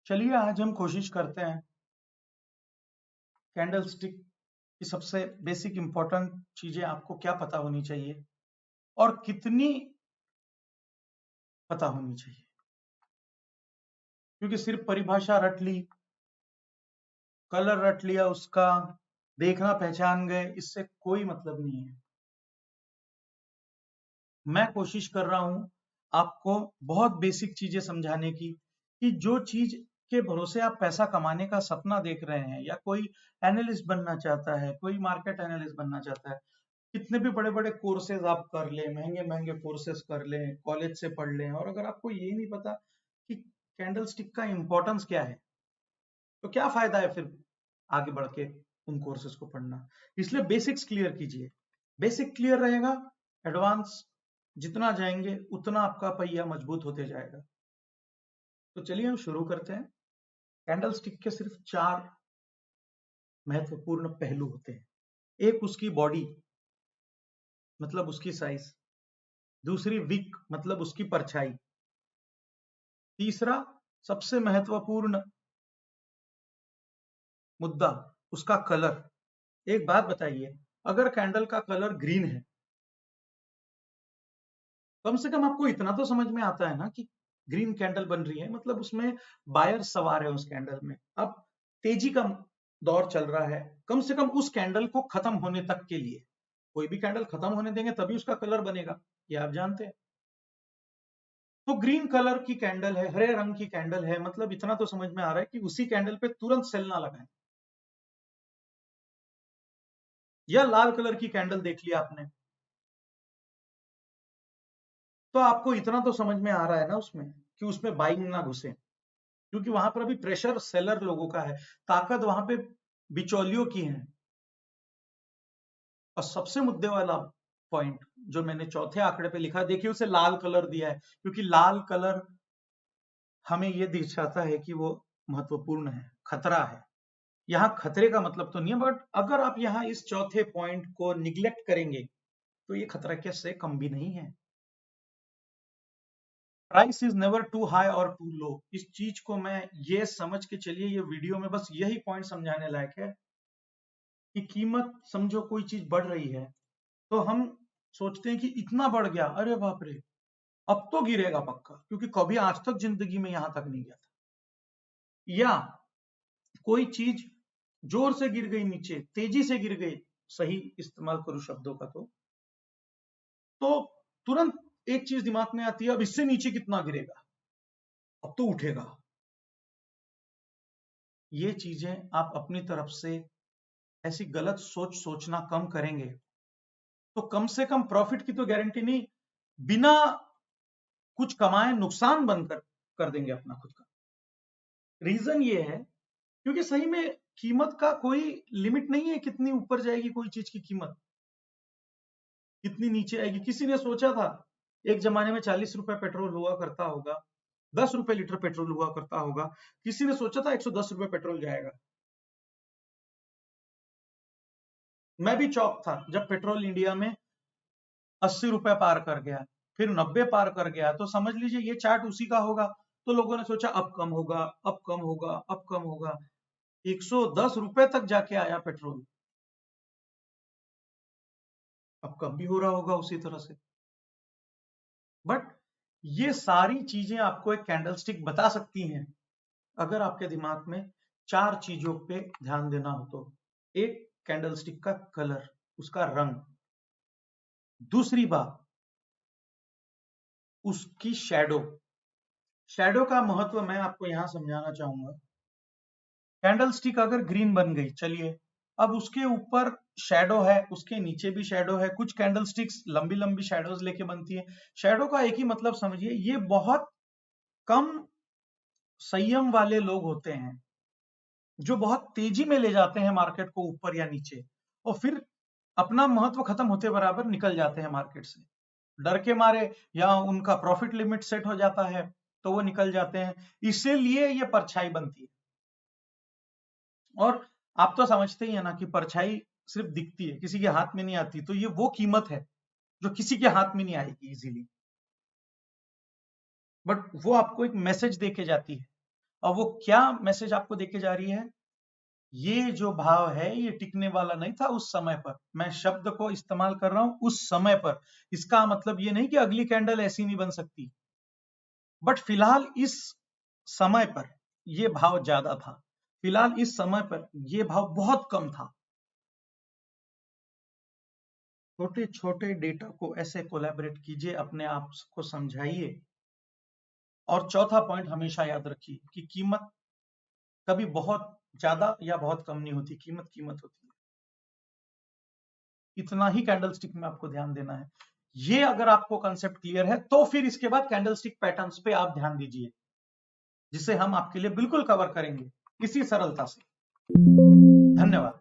चलिए आज हम कोशिश करते हैं कैंडल स्टिक की सबसे बेसिक इंपॉर्टेंट चीजें आपको क्या पता होनी चाहिए और कितनी पता होनी चाहिए, क्योंकि सिर्फ परिभाषा रट ली, कलर रट लिया, उसका देखना पहचान गए, इससे कोई मतलब नहीं है। मैं कोशिश कर रहा हूं आपको बहुत बेसिक चीजें समझाने की कि जो चीज के भरोसे आप पैसा कमाने का सपना देख रहे हैं, या कोई एनालिस्ट बनना चाहता है, कोई मार्केट एनालिस्ट बनना चाहता है, कितने भी बड़े बड़े कोर्सेज आप कर लें, महंगे महंगे कोर्सेज कर लें, कॉलेज से पढ़ लें, और अगर आपको ये नहीं पता कि कैंडल स्टिक का इंपॉर्टेंस क्या है, तो क्या फायदा है फिर आगे बढ़ के उन कोर्सेज को पढ़ना। इसलिए बेसिक्स क्लियर कीजिए। बेसिक क्लियर रहेगा, एडवांस जितना जाएंगे उतना आपका पहिया मजबूत होते जाएगा। तो चलिए हम शुरू करते हैं। कैंडल स्टिक के सिर्फ 4 महत्वपूर्ण पहलू होते हैं। एक, उसकी बॉडी, मतलब उसकी साइज। दूसरी, विक, मतलब उसकी परछाई। तीसरा, सबसे महत्वपूर्ण मुद्दा, उसका कलर। एक बात बताइए, अगर कैंडल का कलर ग्रीन है, कम से कम आपको इतना तो समझ में आता है ना कि ग्रीन कैंडल बन रही है, मतलब उसमें बायर सवार है उस कैंडल में। अब तेजी का दौर चल रहा है, कम से कम उस कैंडल को खत्म होने तक के लिए। कोई भी कैंडल खत्म होने देंगे तभी उसका कलर बनेगा, ये आप जानते हैं। तो ग्रीन कलर की कैंडल है, हरे रंग की कैंडल है, मतलब इतना तो समझ में आ रहा है कि उसी कैंडल पे तुरंत सेल ना लगाएं। या लाल कलर की कैंडल देख लिया आपने, तो आपको इतना तो समझ में आ रहा है ना उसमें कि उसमें बाइंग ना घुसे, क्योंकि वहां पर अभी प्रेशर सेलर लोगों का है, ताकत वहां पे बिचौलियों की है। और सबसे मुद्दे वाला पॉइंट जो मैंने चौथे आंकड़े पे लिखा, देखिए उसे लाल कलर दिया है, क्योंकि लाल कलर हमें यह दिखाता है कि वो महत्वपूर्ण है, खतरा है। यहां खतरे का मतलब तो नहीं है, बट अगर आप यहां इस चौथे पॉइंट को निग्लेक्ट करेंगे तो ये खतरा के से कम भी नहीं है। Price is never too high और टू लो। इस चीज को मैं ये समझ के चलिए, ये वीडियो में बस यही पॉइंट समझाने लायक है कि कीमत, समझो कोई चीज बढ़ रही है तो हम सोचते हैं कि इतना बढ़ गया, अरे बाप रे, अब तो गिरेगा पक्का, क्योंकि कभी आज तक जिंदगी में यहां तक नहीं गया था। या कोई चीज जोर से गिर गई नीचे, तेजी से गिर गई, सही इस्तेमाल करूं शब्दों का, तो तुरंत एक चीज दिमाग में आती है, अब इससे नीचे कितना गिरेगा, अब तो उठेगा। ये चीजें आप अपनी तरफ से ऐसी गलत सोचना कम करेंगे तो कम से कम प्रॉफिट की तो गारंटी नहीं, बिना कुछ कमाए नुकसान बनकर कर देंगे अपना खुद का। रीजन ये है क्योंकि सही में कीमत का कोई लिमिट नहीं है, कितनी ऊपर जाएगी कोई चीज की कीमत, कितनी नीचे आएगी। किसी ने सोचा था एक जमाने में 40 रुपए पेट्रोल हुआ करता होगा, 10 रुपए लीटर पेट्रोल हुआ करता होगा, किसी ने सोचा था 110 रुपए पेट्रोल जाएगा। मैं भी चौक था जब पेट्रोल इंडिया में 80 रुपए पार कर गया, फिर 90 पार कर गया, तो समझ लीजिए ये चार्ट उसी का होगा। तो लोगों ने सोचा अब कम होगा, अब कम होगा, अब कम होगा, 110 रुपए तक जाके आया पेट्रोल। अब कम भी हो रहा होगा उसी तरह से। बट ये सारी चीजें आपको एक कैंडलस्टिक बता सकती हैं, अगर आपके दिमाग में 4 चीजों पे ध्यान देना हो तो। एक, कैंडलस्टिक का कलर, उसका रंग। दूसरी बात, उसकी शैडो। शैडो का महत्व मैं आपको यहां समझाना चाहूंगा। कैंडल स्टिक अगर ग्रीन बन गई, चलिए अब उसके ऊपर शैडो है, उसके नीचे भी शैडो है। कुछ कैंडल स्टिक्स लंबी लंबी शैडोज लेके बनती है। शैडो का एक ही मतलब समझिए, ये बहुत कम संयम वाले लोग होते हैं जो बहुत तेजी में ले जाते हैं मार्केट को ऊपर या नीचे, और फिर अपना महत्व खत्म होते बराबर निकल जाते हैं मार्केट से, डर के मारे, या उनका प्रॉफिट लिमिट सेट हो जाता है तो वो निकल जाते हैं। इसीलिए ये परछाई बनती है। और आप तो समझते ही है ना कि परछाई सिर्फ दिखती है, किसी के हाथ में नहीं आती, तो ये वो कीमत है जो किसी के हाथ में नहीं आएगी इजीली, बट वो आपको एक मैसेज दे के जाती है। और वो क्या मैसेज आपको देके जा रही है? ये जो भाव है ये टिकने वाला नहीं था उस समय पर। मैं शब्द को इस्तेमाल कर रहा हूं उस समय पर। इसका मतलब ये नहीं कि अगली कैंडल ऐसी नहीं बन सकती, बट फिलहाल इस समय पर ये भाव ज्यादा था, फिलहाल इस समय पर ये भाव बहुत कम था। छोटे छोटे डेटा को ऐसे कोलैबोरेट कीजिए, अपने आप को समझाइए। और चौथा पॉइंट हमेशा याद रखिए कि कीमत कभी बहुत ज्यादा या बहुत कम नहीं होती, कीमत कीमत होती है। इतना ही कैंडलस्टिक में आपको ध्यान देना है। ये अगर आपको कंसेप्ट क्लियर है तो फिर इसके बाद कैंडलस्टिक पैटर्न्स पे आप ध्यान दीजिए, जिसे हम आपके लिए बिल्कुल कवर करेंगे इसी सरलता से। धन्यवाद।